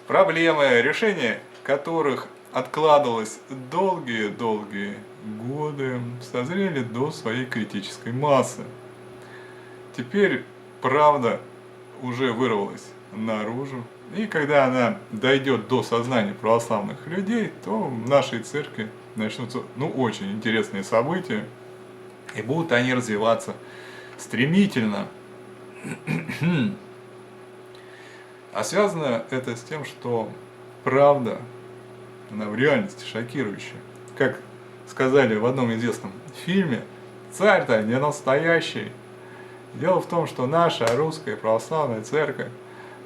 проблемы, решение которых откладывалось долгие-долгие годы, созрели до своей критической массы. Теперь правда уже вырвалась наружу, и когда она дойдет до сознания православных людей, то в нашей церкви начнутся очень интересные события, и будут они развиваться стремительно. А связано это с тем, что правда, она в реальности шокирующая. Как сказали в одном известном фильме, царь-то не настоящий. Дело в том, что наша русская православная церковь,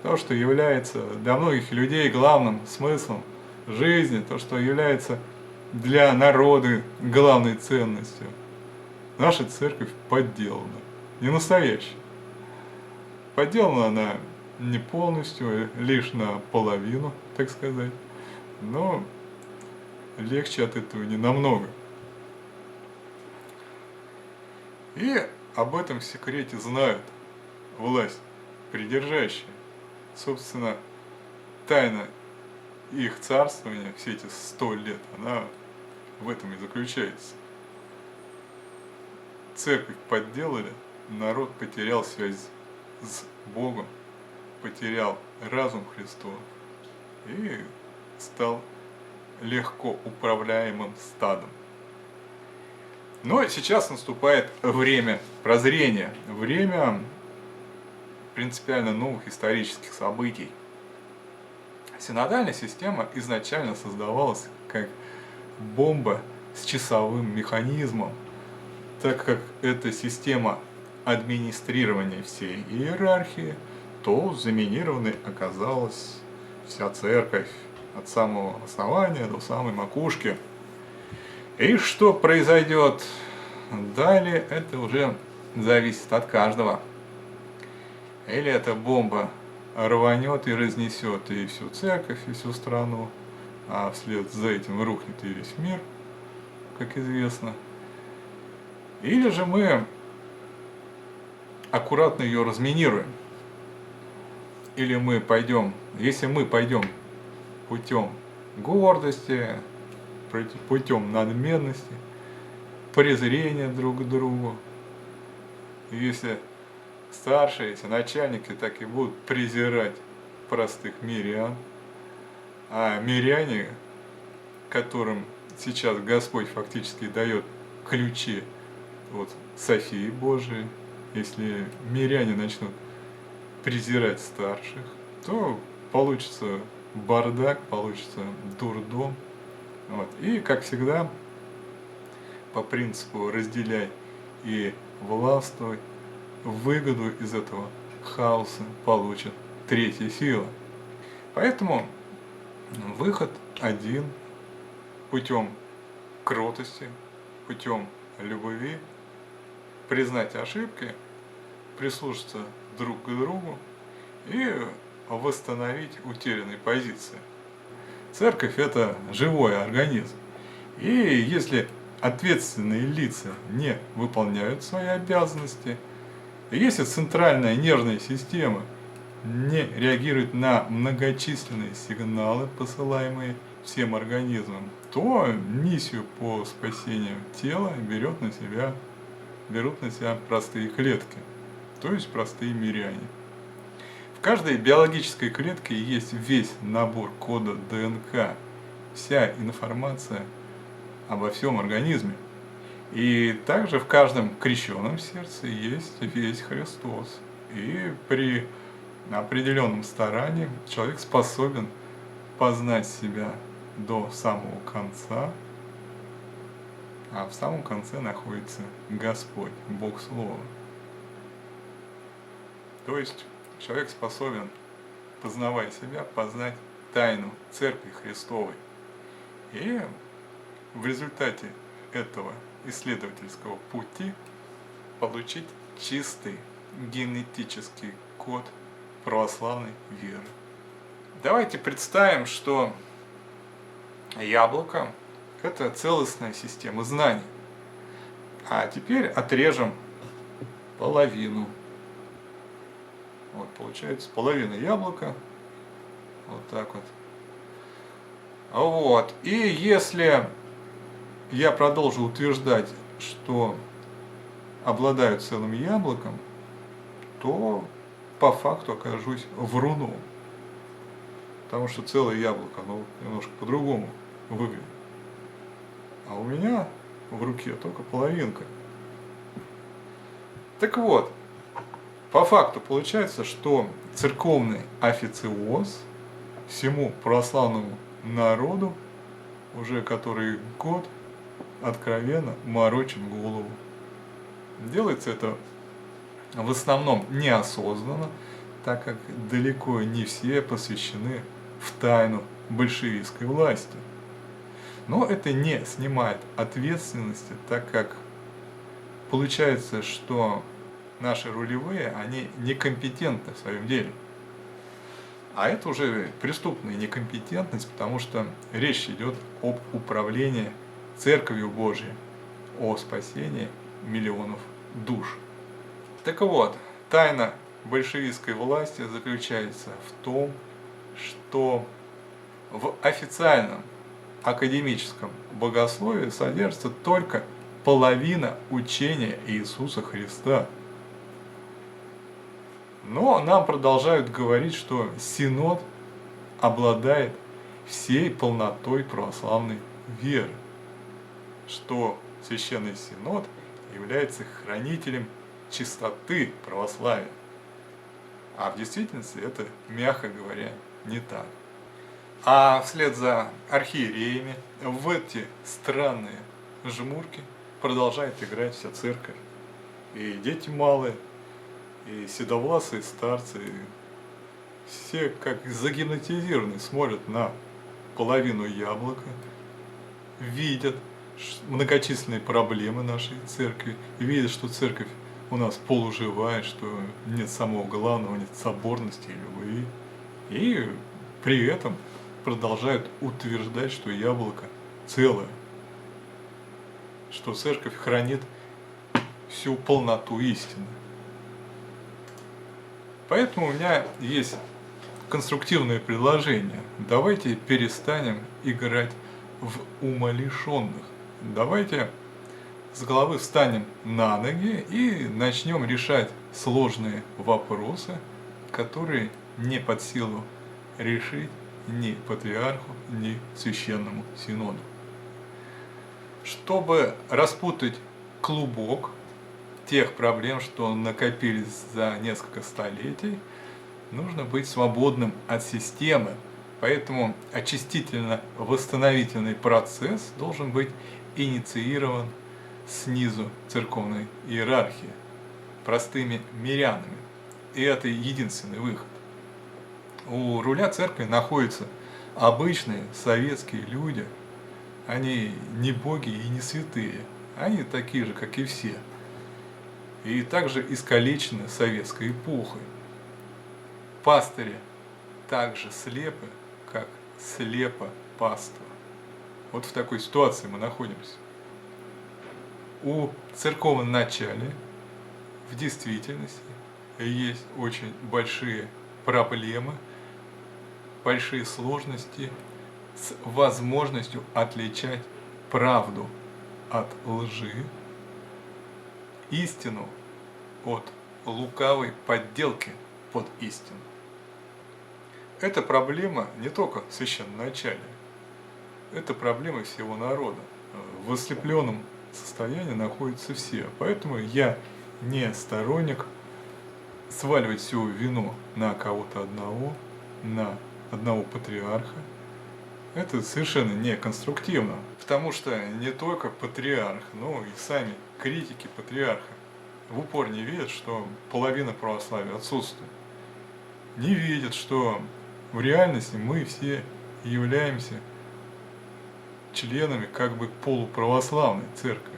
то, что является для многих людей главным смыслом жизни, то, что является для народа главной ценностью, наша церковь подделана, не настоящая. Подделана она не полностью, лишь наполовину, так сказать, но легче от этого не намного. И об этом секрете знают власть придержащие. Собственно, тайна их царствования, все эти 100 лет, она в этом и заключается. Церковь подделали, народ потерял связь с Богом, потерял разум Христов и стал легко управляемым стадом. Но сейчас наступает время прозрения, время принципиально новых исторических событий. Синодальная система изначально создавалась как бомба с часовым механизмом, так как это система администрирования всей иерархии, то заминированной оказалась вся церковь от самого основания до самой макушки. И что произойдет далее, это уже зависит от каждого. Или эта бомба рванет и разнесет и всю церковь, и всю страну, а вслед за этим рухнет и весь мир, как известно. Или же мы аккуратно ее разминируем. Или мы пойдем, если мы пойдем путем гордости, путем надменности, презрения друг к другу, если старшие, эти начальники так и будут презирать простых мирян, а миряне, которым сейчас Господь фактически дает ключи от Софии Божией, если миряне начнут презирать старших, то получится бардак, получится дурдом. И, как всегда, по принципу разделяй и властвуй, выгоду из этого хаоса получит третья сила. Поэтому выход один: путем кротости, путем любви, признать ошибки, прислушаться друг к другу и восстановить утерянные позиции. Церковь – это живой организм. И если ответственные лица не выполняют свои обязанности, если центральная нервная система не реагирует на многочисленные сигналы, посылаемые всем организмам, то миссию по спасению тела берут на себя простые клетки, то есть простые миряне. В каждой биологической клетке есть весь набор кода ДНК, вся информация обо всем организме. И также в каждом крещенном сердце есть весь Христос. И при определенном старании человек способен познать себя до самого конца, а в самом конце находится Господь, Бог Слова. То есть человек способен, познавая себя, познать тайну Церкви Христовой. И в результате этого исследовательского пути получить чистый генетический код православной веры. Давайте представим, что яблоко – это целостная система знаний. А теперь отрежем половину. Вот получается половина яблока, Вот так вот. Вот. И если я продолжу утверждать, что обладаю целым яблоком, то по факту окажусь вруном. Потому что целое яблоко, оно немножко по-другому выглядит. А у меня в руке только половинка. Так вот, по факту получается, что церковный официоз всему православному народу уже который год откровенно морочит голову. Делается это в основном неосознанно, так как далеко не все посвящены в тайну большевистской власти. Но это не снимает ответственности, так как получается, что наши рулевые, они некомпетентны в своем деле. А это уже преступная некомпетентность, потому что речь идет об управлении Церковью Божией, о спасении миллионов душ. Так вот, тайна большевистской власти заключается в том, что в официальном академическом богословии содержится только половина учения Иисуса Христа. Но нам продолжают говорить, что Синод обладает всей полнотой православной веры, что Священный Синод является хранителем чистоты православия. А в действительности это, мягко говоря, не так. А вслед за архиереями в эти странные жмурки продолжает играть вся церковь. И дети малые, и седовласые старцы, все как загипнотизированные смотрят на половину яблока, видят многочисленные проблемы нашей церкви, видят, что церковь у нас полуживая, что нет самого главного, нет соборности и любви. И при этом продолжают утверждать, что яблоко целое, что церковь хранит всю полноту истины. Поэтому у меня есть конструктивное предложение. Давайте перестанем играть в умалишенных. Давайте с головы встанем на ноги и начнем решать сложные вопросы, которые не под силу решить ни патриарху, ни священному синоду. Чтобы распутать клубок тех проблем, что накопились за несколько столетий, нужно быть свободным от системы. Поэтому очистительно-восстановительный процесс должен быть инициирован снизу церковной иерархии, простыми мирянами. И это единственный выход. У руля церкви находятся обычные советские люди. Они не боги и не святые. Они такие же, как и все. И также искалечены советской эпохой. Пастыри также слепы, как слепо паства. Вот в такой ситуации мы находимся. У церковного начала в действительности есть очень большие проблемы, большие сложности с возможностью отличать правду от лжи, истину от лукавой подделки под истину. Эта проблема не только в священноначале, это проблема всего народа. В ослепленном состоянии находятся все. Поэтому я не сторонник сваливать всю вину на кого-то одного, на одного патриарха. Это совершенно не конструктивно, потому что не только патриарх, но и сами критики патриарха в упор не видят, что половина православия отсутствует. Не видят, что в реальности мы все являемся членами как бы полуправославной церкви,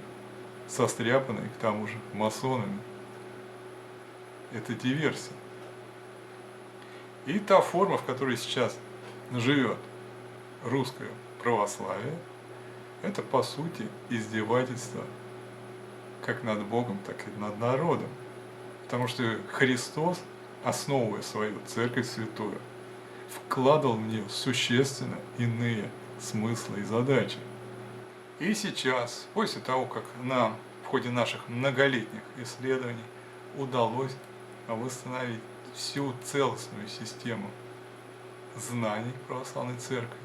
состряпанной к тому же масонами. Это диверсия. И та форма, в которой сейчас живет русское православие, это по сути издевательство как над Богом, так и над народом. Потому что Христос, основывая свою церковь святую, вкладывал в нее существенно иные смыслы и задачи. И сейчас, после того, как нам в ходе наших многолетних исследований удалось восстановить всю целостную систему знаний православной церкви,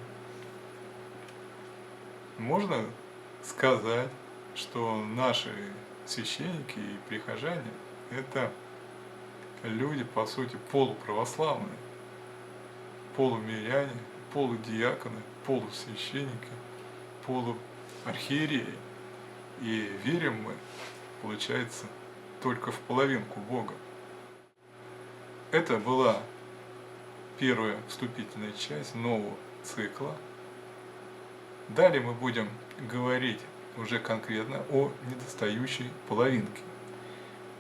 можно сказать, что наши священники и прихожане – это люди, по сути, полуправославные, полумиряне, полудиаконы, полусвященники, полуархиереи. И верим мы, получается, только в половинку Бога. Это была первая вступительная часть нового цикла. Далее мы будем говорить уже конкретно о недостающей половинке.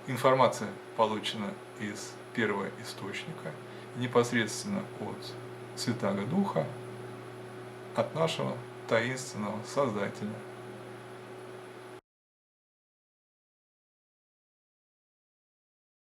Информация получена из первого источника, непосредственно от Святаго Духа, от нашего таинственного Создателя.